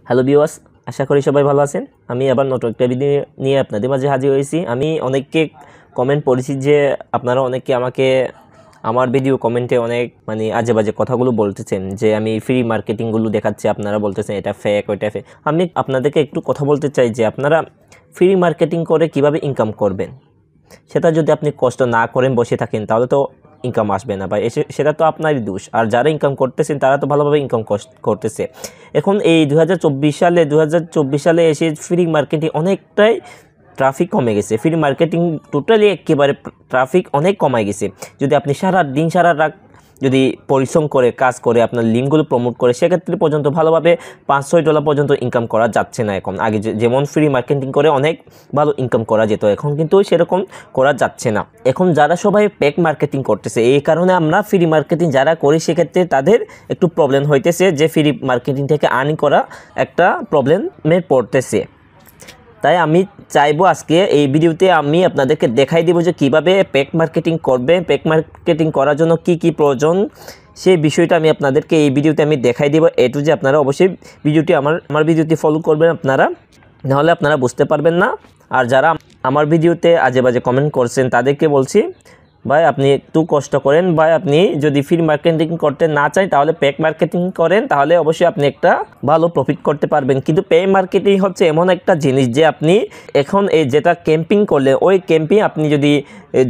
Hello viewers, আশা করি সবাই ভালো আছেন। আমি আবার নতুন একটা ভিডিও নিয়ে আপনাদের মাঝে হাজির হয়েছি। আমি অনেককে কমেন্ট পড়েছি যে আপনারা অনেকে আমাকে আমার ভিডিও কমেন্টে অনেক আজে বাজে কথাগুলো বলতেছেন যে আমি ফ্রি মার্কেটিংগুলো দেখাচ্ছি, আপনারা বলতেছেন এটা ফেক, ওইটা ফেক। আমি আপনাদেরকে একটু কথা বলতে চাই যে আপনারা ফ্রি মার্কেটিং করে কিভাবে ইনকাম করবেন, সেটা যদি আপনি কষ্ট না করেন বসে থাকেন তাহলে তো ইনকাম আসবে না ভাই, সেটা তো আপনারই দোষ। আর যারা ইনকাম করতেছেন তারা তো ভালোভাবে ইনকাম করতেছে। এখন এই 2024 সালে এসে ফ্রি মার্কেটিং অনেকটাই ট্রাফিক কমে গেছে। ফ্রি মার্কেটিং টোটালি একেবারে ট্রাফিক অনেক কমে গেছে। যদি আপনি সারা রাত যদি পরিশ্রম করে কাজ করে আপনার লিঙ্কগুলো প্রমোট করে, সেক্ষেত্রে পর্যন্ত ভালোভাবে $5-6 পর্যন্ত ইনকাম করা যাচ্ছে না এখন। আগে যেমন ফ্রি মার্কেটিং করে অনেক ভালো ইনকাম করা যেত, এখন কিন্তু সেরকম করা যাচ্ছে না। এখন যারা সবাই পেক মার্কেটিং করতেছে, এই কারণে আমরা ফ্রি মার্কেটিং যারা করি সেক্ষেত্রে তাদের একটু প্রবলেম হইতেছে যে ফ্রি মার্কেটিং থেকে আর্নিং করা একটা প্রবলেমে পড়তেছে। তাই আমি চাইবো আজকে এই ভিডিওতে আমি আপনাদেরকে দেখাই দেব যে কিভাবে পেক মার্কেটিং করবেন, পেক মার্কেটিং করার জন্য কি কি প্রয়োজন, সেই বিষয়টা আমি আপনাদেরকে এই ভিডিওতে আমি দেখাই দেব। এটু যে আপনারা অবশ্যই ভিডিওটি আমার ভিডিওটি ফলো করবেন আপনারা, নাহলে আপনারা বুঝতে পারবেন না। আর যারা আমার ভিডিওতে আজে বাজে কমেন্ট করছেন তাদেরকে বলছি, ভাই আপনি একটু কষ্ট করেন, ভাই আপনি যদি ফ্রি মার্কেটিং করতে না চান তাহলে পেক মার্কেটিং করেন, তাহলে অবশ্যই আপনি একটা ভালো প্রফিট করতে পারবেন। কিন্তু পে মার্কেটিং হচ্ছে এমন একটা জিনিস যে আপনি এখন এই যেটা ক্যাম্পিং করলে, ওই ক্যাম্পিং আপনি যদি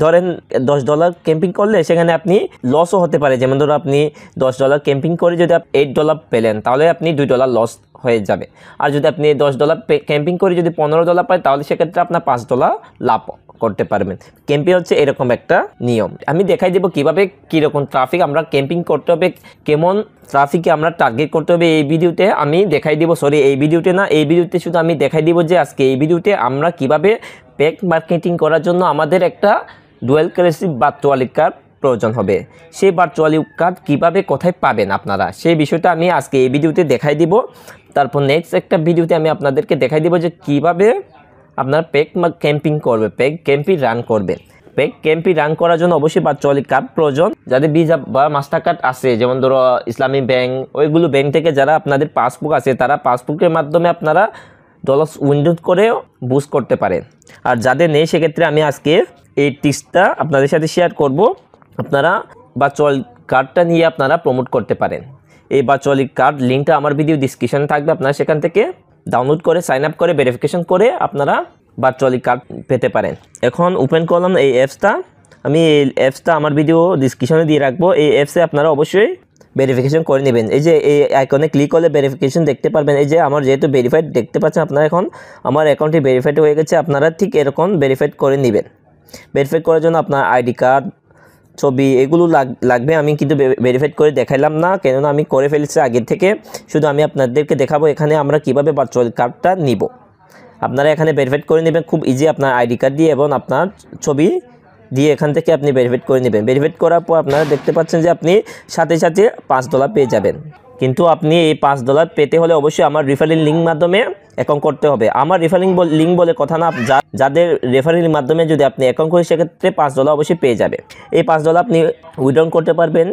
ধরেন $10 ক্যাম্পিং করলে সেখানে আপনি লসও হতে পারে। যেমন ধরো আপনি $10 ক্যাম্পিং করে যদি আপনি $8 পেলেন তাহলে আপনি $2 লস হয়ে যাবে। আর যদি আপনি $10 ক্যাম্পিং করে যদি $15 পায় তাহলে সেক্ষেত্রে আপনার $5 লাভ করতে পারবেন। ক্যাম্পিং হচ্ছে এরকম একটা নিয়ম। আমি দেখাই দেবো কীভাবে কীরকম ট্রাফিক আমরা ক্যাম্পিং করতে হবে, কেমন ট্রাফিকে আমরা টার্গেট করতে হবে এই ভিডিওতে আমি দেখাই দেবো। এই ভিডিওতে না, এই ভিডিওতে শুধু আমি দেখাই দেবো যে আজকে এই ভিডিওতে আমরা কিভাবে পেক মার্কেটিং করার জন্য আমাদের একটা ডুয়েল কারেন্সি ভার্চুয়াল কার্ড প্রয়োজন হবে। সেই ভার্চুয়াল কার্ড কীভাবে কোথায় পাবেন আপনারা, সেই বিষয়টা আমি আজকে এই ভিডিওতে দেখাই দিব। তারপর নেক্সট একটা ভিডিওতে আমি আপনাদেরকে দেখাই দেবো যে কীভাবে আপনারা পেক ক্যাম্পিং করবে, পেক ক্যাম্পিং রান করবেন। পেক ক্যাম্পিং রান করার জন্য অবশ্যই ভার্চুয়াল কার্ড প্রয়োজন। যাদের ভিসা বা মাস্টার কার্ড আছে, যেমন ধরো ইসলামী ব্যাংক, ওইগুলো ব্যাংক থেকে যারা আপনাদের পাসবুক আছে তারা পাসবুকের মাধ্যমে আপনারা ডলার উইন্ডো করে বুস্ট করতে পারেন। আর যাদের নেই সেক্ষেত্রে আমি আজকে এই টিপসটা আপনাদের সাথে শেয়ার করব। আপনারা ভার্চুয়াল কার্ডটা নিয়ে আপনারা প্রমোট করতে পারেন। এই ভার্চুয়াল কার্ড লিঙ্কটা আমার ভিডিও ডিসক্রিপশনে থাকবে, আপনারা সেখান থেকে ডাউনলোড করে সাইন আপ করে ভেরিফিকেশন করে আপনারা ভার্চুয়াল কার্ড পেতে পারেন। এখন ওপেন করলাম এই অ্যাপসটা, আমি এই অ্যাপসটা আমার ভিডিও ডিসক্রিপশনে দিয়ে রাখবো। এই অ্যাপসে আপনারা অবশ্যই ভেরিফিকেশন করে নেবেন। এই যে এই আইকনে ক্লিক করলে ভেরিফিকেশন দেখতে পারবেন। এই যে আমার যেহেতু ভেরিফাইড দেখতে পাচ্ছেন আপনারা, এখন আমার অ্যাকাউন্টটি ভেরিফাইড হয়ে গেছে। আপনারা ঠিক এরকম ভেরিফাইড করে নেবেন। ভেরিফাইড করার জন্য আপনার আইডি কার্ড, ছবি এগুলো লাগবে। আমি কিন্তু ভেরিফাইড করে দেখাইলাম না, কেননা আমি করে ফেলেছি আগে থেকে। শুধু আমি আপনাদেরকে দেখাবো এখানে আমরা কিভাবে ভার্চুয়াল কার্ডটা নিব। আপনারা এখানে ভেরিফাইড করে নেবেন খুব ইজি, আপনার আইডি কার্ড দিয়ে এবং আপনার ছবি দিয়ে এখান থেকে আপনি ভেরিফাইড করে নেবেন। ভেরিফাইড করার পর আপনারা দেখতে পাচ্ছেন যে আপনি সাথে সাথে $5 পেয়ে যাবেন। কিন্তু আপনি এই $5 পেতে হলে অবশ্যই আমার রেফারেল লিঙ্ক মাধ্যমে অ্যাকাউন্ট করতে হবে। আমার রেফারেল লিঙ্ক বলে কথা না, যাদের রেফারেল মাধ্যমে যদি আপনি অ্যাকাউন্ট করেন সেক্ষেত্রে $5 অবশ্যই পেয়ে যাবে। এই $5 আপনি উইথড্র করতে পারবেন।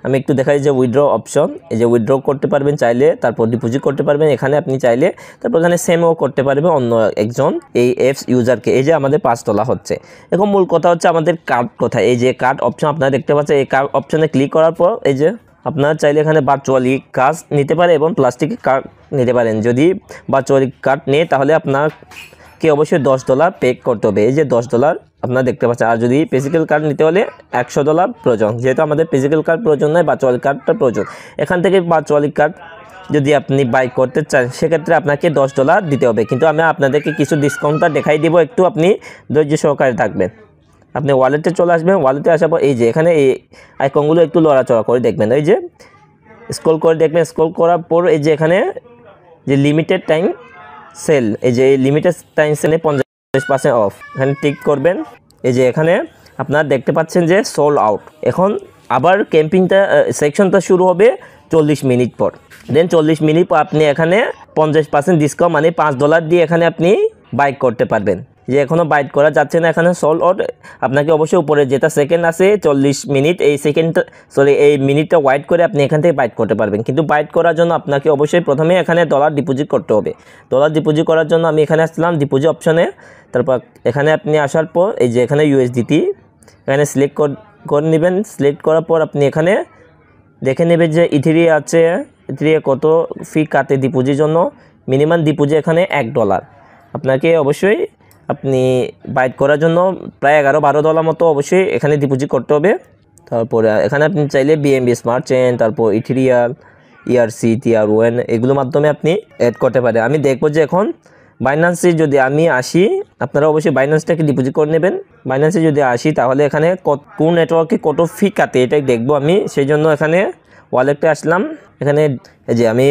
আমি একটু দেখাই যে উইথড্র অপশন, এই যে উইথড্র করতে পারবেন চাইলে, তারপর ডিপোজিট করতে পারবেন এখানে আপনি চাইলে, তারপর এখানে সেমও করতে পারবেন অন্য একজন এই অ্যাপস ইউজারকে। এই যে আমাদের $5 হচ্ছে। এখন মূল কথা হচ্ছে আমাদের কার্ড কোথায়। এই যে কার্ড অপশন আপনারা দেখতে পাচ্ছেন, এই কার্ড অপশনে ক্লিক করার পর এই যে আপনারা চাইলে এখানে ভার্চুয়ালি কার্ড নিতে পারেন এবং প্লাস্টিকের কার্ড নিতে পারেন। যদি ভার্চুয়ালি কার্ড নেই তাহলে আপনাকে অবশ্যই $10 পে করতে হবে। এই যে $10 আপনারা দেখতে পাচ্ছেন। আর যদি ফিজিক্যাল কার্ড নিতে হলে $100 প্রয়োজন। যেহেতু আমাদের ফিজিক্যাল কার্ড প্রয়োজন নয়, ভার্চুয়াল কার্ডটা প্রয়োজন। এখান থেকে ভার্চুয়ালি কার্ড যদি আপনি বাই করতে চান সেক্ষেত্রে আপনাকে $10 দিতে হবে। কিন্তু আমি আপনাদেরকে কিছু ডিসকাউন্টটা দেখাই দিব, একটু আপনি ধৈর্য সহকারে থাকবেন। আপনি ওয়ালেটে চলে আসবেন। ওয়ালেটে আসার পর এই যে এখানে এই আইকনগুলো একটু লড়াচড়া করে দেখবেন। এই যে স্ক্রল করে দেখবেন, স্ক্রল করার পর এই যে এখানে যে লিমিটেড টাইম সেল, এই যে এই লিমিটেড টাইম সেলে 50% অফ, এখানে টিক করবেন। এই যে এখানে আপনারা দেখতে পাচ্ছেন যে সোল্ড আউট। এখন আবার ক্যাম্পিংটা সেকশনটা শুরু হবে 40 মিনিট পর। দেন 40 মিনিট পর আপনি এখানে 50% ডিসকাউন্ট $5 দিয়ে এখানে আপনি বাই করতে পারবেন। যে এখনও বাইট করা যাচ্ছে না, এখানে সোল্ড আউট। আপনাকে অবশ্যই উপরে যেটা সেকেন্ড আছে 40 মিনিট, এই সেকেন্ডটা এই মিনিটটা ওয়াইট করে আপনি এখান থেকে বাইট করতে পারবেন। কিন্তু বাইট করার জন্য আপনাকে অবশ্যই প্রথমে এখানে ডলার ডিপোজিট করতে হবে। ডলার ডিপোজিট করার জন্য আমি এখানে আসলাম ডিপোজিট অপশনে। তারপর এখানে আপনি আসার পর এই যে এখানে ইউএসডিটি এখানে সিলেক্ট করে নেবেন। সিলেক্ট করার পর আপনি এখানে দেখে নেবেন যে ইথেরিয়া আছে, ইথেরিয়া কত ফি কাটে ডিপোজিটের জন্য। মিনিমাম ডিপোজিট এখানে $1। আপনাকে অবশ্যই আপনি বাইট করার জন্য প্রায় $11-12 মতো অবশ্যই এখানে ডিপোজিট করতে হবে। তারপরে এখানে আপনি চাইলে বিএনবি স্মার্ট চেইন, তারপর ইথেরিয়াম, ইআরসি, TR1 এগুলোর মাধ্যমে আপনি অ্যাড করতে পারেন। আমি দেখবো যে এখন বাইন্যান্সে যদি আমি আসি, আপনারা অবশ্যই বাইন্যান্সটাকে ডিপোজিট করে নেবেন। বাইন্যান্সে যদি আসি তাহলে এখানে কোন নেটওয়ার্কে কত ফি কাটে এটাই দেখবো আমি। সেই জন্য এখানে ওয়ালেটে আসলাম। এখানে এই যে আমি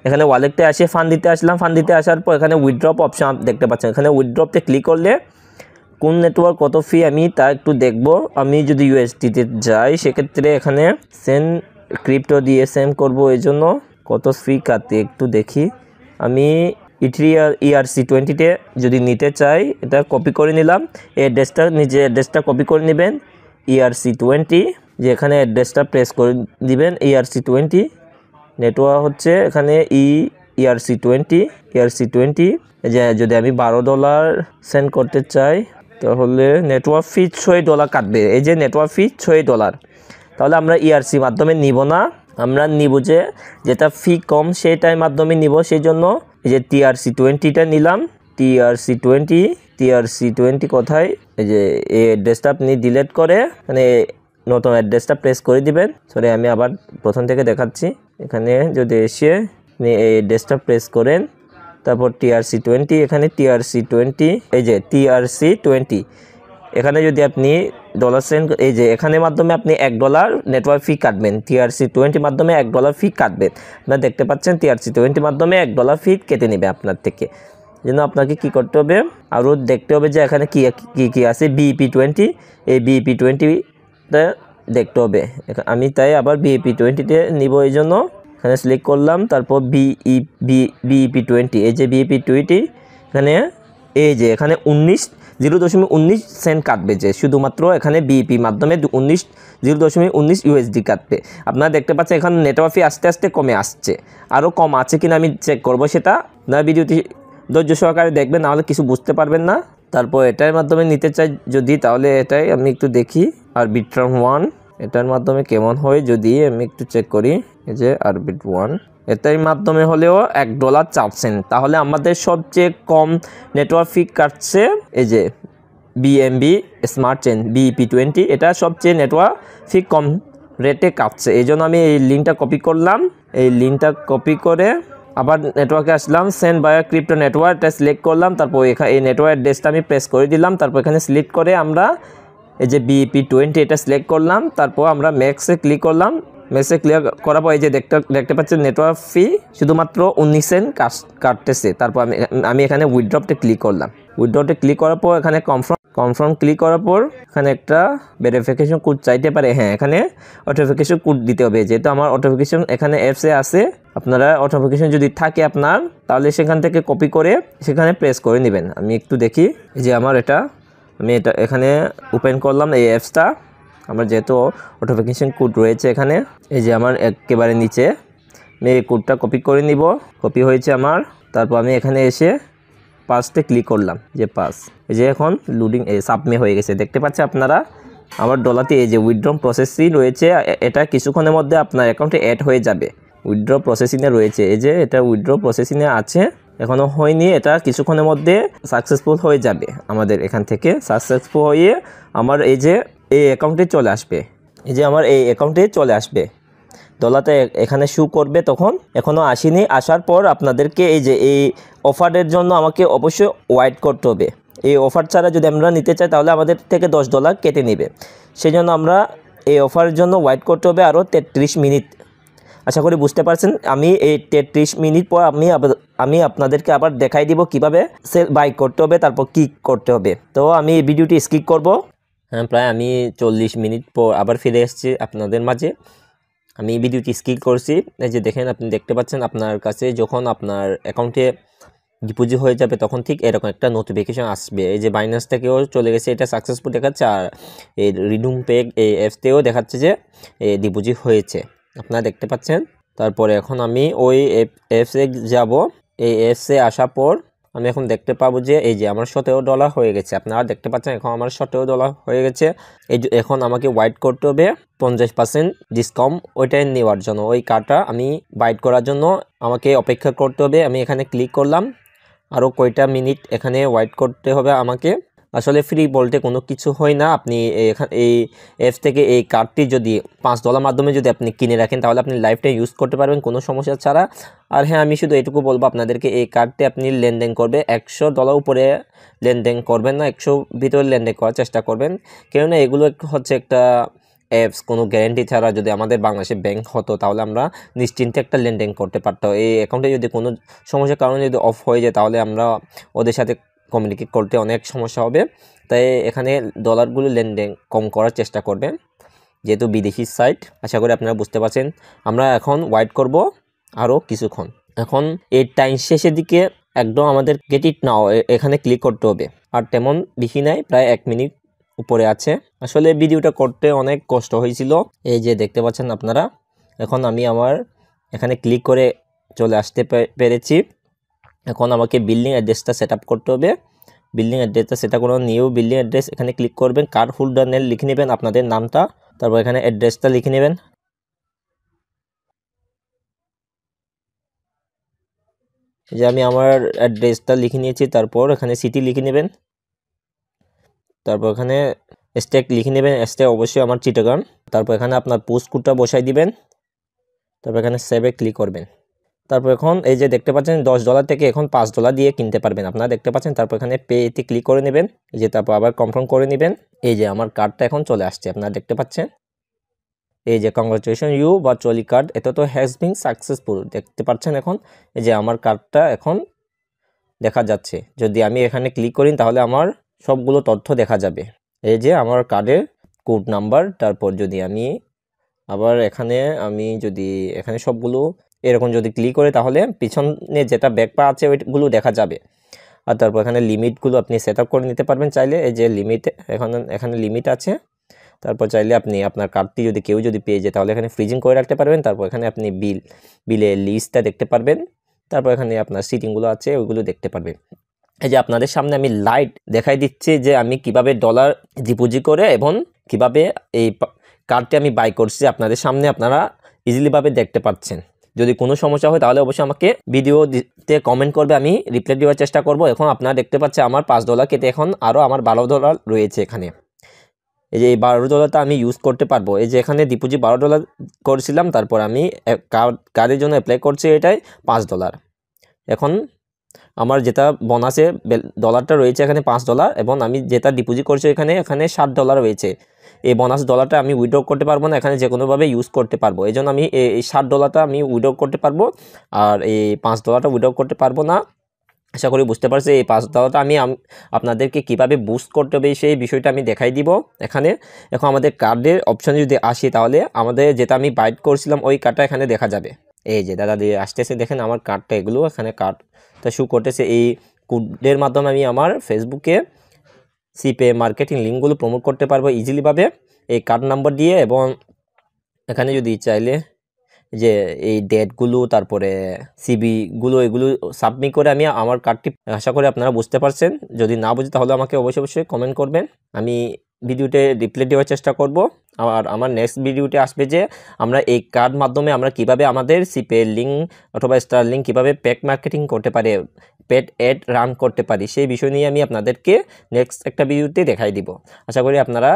এখানে ওয়ালেটে আসে ফান্ড দিতে আসলাম। ফান্ড দিতে আসার পর এখানে উইথড্রপ অপশন দেখতে পাচ্ছেন। এখানে উইথড্রপতে ক্লিক করলে কোন নেটওয়ার্ক কত ফি আমি তা একটু দেখব। আমি যদি ইউএসডিতে যাই সেক্ষেত্রে এখানে সেন্ড ক্রিপ্টো দিয়ে সেন্ড করব, এই জন্য কত ফি কাটে একটু দেখি। আমি ইথেরিয়াম ERC20তে যদি নিতে চাই এটা কপি করে নিলাম। এই অ্যাড্রেসটা নিজে অ্যাড্রেসটা কপি করে নেবেন ERC20, যে এখানে অ্যাড্রেসটা প্রেস করে দিবেন ERC20। নেটওয়ার্ক হচ্ছে এখানে ERC20 যে যদি আমি $12 সেন্ড করতে চাই তাহলে নেটওয়ার্ক ফি $6 কাটবে। এই যে নেটওয়ার্ক ফি $6। তাহলে আমরা ERC মাধ্যমে নিব না, আমরা নিব যে যেটা ফি কম সেটার মাধ্যমে নিব। সেই জন্য এই যে TRC20টা নিলাম। TRC20 কোথায়, এই যে এই অ্যাড্রেসটা আপনি ডিলিট করে মানে নতুন অ্যাড্রেসটা প্রেস করে দিবেন। সরি আমি আবার প্রথম থেকে দেখাচ্ছি। এখানে যদি এসে আপনি এই অ্যাড্রেসটা প্রেস করেন, তারপর TRC20, এখানে TRC20, এই যে TRC20 এখানে যদি আপনি ডলার সেন্ড, এই যে এখানে মাধ্যমে আপনি $1 নেটওয়ার্ক ফি কাটবেন। TRC20 মাধ্যমে $1 ফি কাটবেন। আপনারা দেখতে পাচ্ছেন TRC20 মাধ্যমে $1 ফি কেটে নেবে আপনার থেকে। জন্য আপনাকে কি করতে হবে, আরও দেখতে হবে যে এখানে কি আছে BEP20, এই BEP20টা দেখতে হবে। আমি তাই আবার BEP20তে নিব, এই জন্য এখানে সিলেক্ট করলাম। তারপর BEP20, এই যে BEP20 এখানে এই যে এখানে 0.19 সেন্ট কাটবে, যে শুধুমাত্র এখানে বিইপি মাধ্যমে 0.19 USD কাটবে। আপনারা দেখতে পাচ্ছেন এখানে নেটওয়ার্ক ফি আস্তে আস্তে কমে আসছে। আরও কম আছে কিনা আমি চেক করব, সেটা আপনারা ভিডিওটি ধৈর্য সহকারে দেখবেন, নাহলে কিছু বুঝতে পারবেন না। তারপর এটার মাধ্যমে নিতে চাই যদি, তাহলে এটাই আমি একটু দেখি। Arbitrum1 এটার মাধ্যমে কেমন হয় যদি আমি একটু চেক করি। এই যে Arbitrum1 এটার মাধ্যমে হলেও $1 চাচ্ছেন, তাহলে আমাদের সবচেয়ে কম নেটওয়ার্ক ফি কাটছে এই যে বিএনবি স্মার্ট চেইন BEP20, এটা সবচেয়ে নেটওয়ার্ক ফি কম রেটে কাটছে। এই জন্য আমি এই লিঙ্কটা কপি করলাম। এই লিঙ্কটা কপি করে আবার নেটওয়ার্কে আসলাম, সেন্ড বাই ক্রিপ্টো নেটওয়ার্কটা সিলেক্ট করলাম। তারপর এখানে এই নেটওয়ার্ক অ্যাড্রেসটা আমি প্রেস করে দিলাম। তারপর এখানে সিলেক্ট করে আমরা এই যে BEP20 এটা সিলেক্ট করলাম। তারপর আমরা ম্যাক্সে ক্লিক করলাম। ম্যাক্সে ক্লিক করার পর এই যে দেখতে পাচ্ছেন নেটওয়ার্ক ফি শুধুমাত্র 19 সেন্ট কাটতেছে। তারপর আমি এখানে উইথড্রপতে ক্লিক করলাম। উইথড্রপতে ক্লিক করার পর এখানে কনফার্ম ক্লিক করার পর এখানে একটা ভেরিফিকেশন কোড চাইতে পারে। হ্যাঁ, এখানে অটোফিকেশন কোড দিতে হবে, যেহেতু আমার অটোফিকেশন এখানে অ্যাপসে আছে। আপনারা অটোফিকেশন যদি থাকে আপনার, তাহলে সেখান থেকে কপি করে সেখানে প্রেস করে নেবেন। আমি একটু দেখি, এই যে আমার আমি এটা এখানে ওপেন করলাম এই অ্যাপসটা। আমার যেহেতু অটোফিকেশন কোড রয়েছে এখানে, এই যে আমার একেবারে নিচে আমি এই কোডটা কপি করে নিব। কপি হয়েছে আমার। তারপর আমি এখানে এসে পাসতে ক্লিক করলাম, যে পাস। এই যে এখন লোডিং সাবমিট হয়ে গেছে, দেখতে পাচ্ছেন আপনারা। আমার ডলারটি এই যে উইথড্র প্রসেসিং রয়েছে, এটা কিছুক্ষণের মধ্যে আপনার অ্যাকাউন্টে অ্যাড হয়ে যাবে। উইথড্র প্রসেসিংয়ে রয়েছে, এই যে এটা উইথড্র প্রসেসিংয়ে আছে, এখনও হয়নি। এটা কিছুক্ষণের মধ্যে সাকসেসফুল হয়ে যাবে। আমাদের এখান থেকে সাকসেসফুল হয়ে আমার এই যে এই অ্যাকাউন্টে চলে আসবে। এই যে আমার এই অ্যাকাউন্টে চলে আসবে, ডলারটা এখানে শো করবে। তখন এখনও আসেনি। আসার পর আপনাদেরকে এই যে এই অফারের জন্য আমাকে অবশ্যই ওয়েট করতে হবে। এই অফার ছাড়া যদি আমরা নিতে চাই তাহলে আমাদের থেকে $10 কেটে নেবে। সেই জন্য আমরা এই অফারের জন্য ওয়েট করতে হবে আরও 33 মিনিট। আশা করি বুঝতে পারছেন। আমি এই 33 মিনিট পর আমি আপনাদেরকে আবার দেখাই দিব কিভাবে সেল বাই করতে হবে, তারপর কি করতে হবে। তো আমি এই ভিডিওটি স্কিপ করব। হ্যাঁ, প্রায় আমি 40 মিনিট পর আবার ফিরে এসেছি আপনাদের মাঝে। আমি ভিডিওটি স্কিপ করছি। এই যে দেখেন, আপনি দেখতে পাচ্ছেন আপনার কাছে যখন আপনার অ্যাকাউন্টে ডিপোজিট হয়ে যাবে তখন ঠিক এরকম একটা নোটিফিকেশন আসবে। এই যে বাইন্যান্স থেকেও চলে গেছে, এটা সাকসেসফুল দেখাচ্ছে, আর এই রিডিম পে এই অ্যাপসতেও দেখাচ্ছে যে ডিপোজিট হয়েছে, আপনারা দেখতে পাচ্ছেন। তারপরে এখন আমি ওই অ্যাপসে যাব। এই অ্যাপসে আসার পর আমি এখন দেখতে পাবো যে এই যে আমার $17 হয়ে গেছে, আপনারা দেখতে পাচ্ছেন এখন আমার $17 হয়ে গেছে। এই যে এখন আমাকে ওয়াইট করতে হবে 50% ডিসকাউন্ট ওইটাই নেওয়ার জন্য, ওই কার্ডটা আমি বাইট করার জন্য আমাকে অপেক্ষা করতে হবে। আমি এখানে ক্লিক করলাম, আরও কয়টা মিনিট এখানে ওয়েট করতে হবে আমাকে। আসলে ফ্রি বলতে কোনো কিছু হয় না, আপনি এই অ্যাপস থেকে এই কার্ডটি যদি $5 মাধ্যমে যদি আপনি কিনে রাখেন তাহলে আপনি লাইফটাইম ইউজ করতে পারবেন কোনো সমস্যা ছাড়া। আর হ্যাঁ, আমি শুধু এটুকু বলবো আপনাদেরকে, এই কার্ডটি আপনি লেনদেন করবে $100 উপরে লেনদেন করবেন না, 100 ভিতরে লেনদেন করার চেষ্টা করবেন, কেননা এগুলো হচ্ছে একটা অ্যাপস, কোনো গ্যারেন্টি ছাড়া। যদি আমাদের বাংলাদেশে ব্যাংক হতো তাহলে আমরা নিশ্চিন্তে একটা লেনদেন করতে পারতাম। এই অ্যাকাউন্টে যদি কোনো সমস্যার কারণে যদি অফ হয়ে যায় তাহলে আমরা ওদের সাথে কমিউনিকেট করতে অনেক সমস্যা হবে। তাই এখানে ডলারগুলো লেনদেন কম করার চেষ্টা করবেন, যেহেতু বিদেশি সাইট। আশা করি আপনারা বুঝতে পারছেন। আমরা এখন ওয়েট করব আরও কিছুক্ষণ। এখন এই টাইম শেষের দিকে একদম আমাদের গেট ইট নাও এখানে ক্লিক করতে হবে, আর তেমন বেশি নাই, প্রায় 1 মিনিট উপরে আছে। আসলে ভিডিওটা করতে অনেক কষ্ট হয়েছিল, এই যে দেখতে পাচ্ছেন আপনারা। এখন আমি আমার এখানে ক্লিক করে চলে আসতে পেরেছি। এখন আমাকে বিল্ডিং অ্যাড্রেসটা সেট আপ করতে হবে। বিল্ডিং অ্যাড্রেসটা সেট আপ করে নিউ বিল্ডিং অ্যাড্রেস এখানে ক্লিক করবেন, কার্ড হোল্ডার নেম লিখে নেবেন আপনাদের নামটা, তারপর এখানে অ্যাড্রেসটা লিখে নেবেন। যে আমি আমার অ্যাড্রেসটা লিখে নিয়েছি, তারপর এখানে সিটি লিখে নেবেন, তারপর এখানে স্টেট লিখে নেবেন, স্টেট অবশ্যই আমার চিটাগাং। তারপর এখানে আপনার পোস্ট কোডটা বসাই দিবেন, তারপর এখানে সেভে ক্লিক করবেন। তারপর এখন এই যে দেখতে পাচ্ছেন $10 থেকে এখন $5 দিয়ে কিনতে পারবেন, আপনারা দেখতে পাচ্ছেন। তারপর এখানে পেতে ক্লিক করে নেবেন, এই যে তারপর আবার কনফার্ম করে নেবেন। এই যে আমার কার্ডটা এখন চলে আসছে, আপনারা দেখতে পাচ্ছেন। এই যে কংগ্রাচুলেশন ইউ ভার্চুয়ালি কার্ড, এটা তো হ্যাজ বিন সাকসেসফুল, দেখতে পাচ্ছেন। এখন এই যে আমার কার্ডটা এখন দেখা যাচ্ছে, যদি আমি এখানে ক্লিক করি তাহলে আমার সবগুলো তথ্য দেখা যাবে। এই যে আমার কার্ডের কোড নাম্বার, তারপর যদি আমি আবার এখানে যদি এখানে সবগুলো এরকম যদি ক্লিক করে তাহলে পিছনে যেটা ব্যাকপা আছে ওইগুলো দেখা যাবে। আর তারপর এখানে লিমিটগুলো আপনি সেট আপ করে নিতে পারবেন চাইলে। এই যে লিমিট এখানে লিমিট আছে, তারপর চাইলে আপনি আপনার কার্ডটি যদি কেউ পেয়ে যায় তাহলে এখানে ফ্রিজিং করে রাখতে পারবেন। তারপর এখানে আপনি বিলের লিস্টটা দেখতে পারবেন, তারপর এখানে আপনার সিটিংগুলো আছে ওইগুলো দেখতে পারবেন। এই যে আপনাদের সামনে আমি লাইট দেখাই দিচ্ছি যে আমি কিভাবে ডলার ডিপোজিট করে এবং কিভাবে এই কার্ডটি আমি বাই করছি, আপনাদের সামনে আপনারা ইজিলিভাবে দেখতে পাচ্ছেন। যদি কোনো সমস্যা হয় তাহলে অবশ্যই আমাকে ভিডিওতে কমেন্ট করবে, আমি রিপ্লাই দেওয়ার চেষ্টা করব। এখন আপনারা দেখতে পাচ্ছেন আমার $5 কেটে এখন আরও আমার $12 রয়েছে এখানে। এই যে এই $12টা আমি ইউজ করতে পারবো। এই যে এখানে ডিপোজিট $12 করেছিলাম, তারপর আমি কার্ডের জন্য অ্যাপ্লাই করছি এটাই $5। এখন আমার যেটা বোনাসে ডলারটা রয়েছে এখানে $5, এবং আমি যেটা ডিপোজিট করছি এখানে $60 রয়েছে। এই বোনাস ডলারটা আমি উইথড্র করতে পারবো না, এখানে যে কোনোভাবে ইউজ করতে পারবো। এই জন্য আমি এই $60টা আমি উইথড্র করতে পারবো, আর এই $5টা উইথড্র করতে পারবো না। আশা করি বুঝতে পারছি। এই $5টা আমি আপনাদেরকে কিভাবে বুস্ট করতে হবে সেই বিষয়টা আমি দেখাই দিব এখানে। এখন আমাদের কার্ডের অপশানে যদি আসি তাহলে আমাদের যেটা আমি বাইট করছিলাম ওই কার্ডটা এখানে দেখা যাবে। এই যে দাদা দিয়ে আসতেছে, দেখেন আমার কার্ডটা, এগুলো এখানে কার্ডটা শু করতেছে। এই কোডের মাধ্যমে আমি আমার ফেসবুকে সিপে মার্কেটিং লিঙ্কগুলো প্রমোট করতে পারবো ইজিলিভাবে এই কার্ড নাম্বার দিয়ে। এবং এখানে যদি চাইলে যে এই ডেটগুলো তারপরে সিবিগুলো এগুলো সাবমিট করে আমি আমার কার্ডটি, আশা করি আপনারা বুঝতে পারছেন। যদি না বুঝে তাহলে আমাকে অবশ্যই কমেন্ট করবেন, আমি ভিডিওতে রিপ্লাই দেওয়ার চেষ্টা করব। আর আমার নেক্সট ভিডিওতে আসবে যে আমরা এই কার্ড মাধ্যমে আমরা কিভাবে আমাদের সিপে লিঙ্ক অথবা স্টার লিঙ্ক কীভাবে পেড মার্কেটিং করতে পারি, পেড অ্যাড রান করতে পারি, সেই বিষয় নিয়ে আমি আপনাদেরকে নেক্সট একটা ভিডিওতে দেখাই দিব। আশা করি আপনারা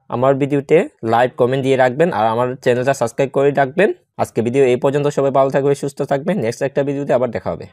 আমার ভিডিওতে লাইক কমেন্ট দিয়ে রাখবেন, আর আমার চ্যানেলটা সাবস্ক্রাইব করে রাখবেন। আজকে ভিডিও এই পর্যন্ত, সবাই ভালো থাকবে, সুস্থ থাকবেন। নেক্সট একটা ভিডিওতে আবার দেখা হবে।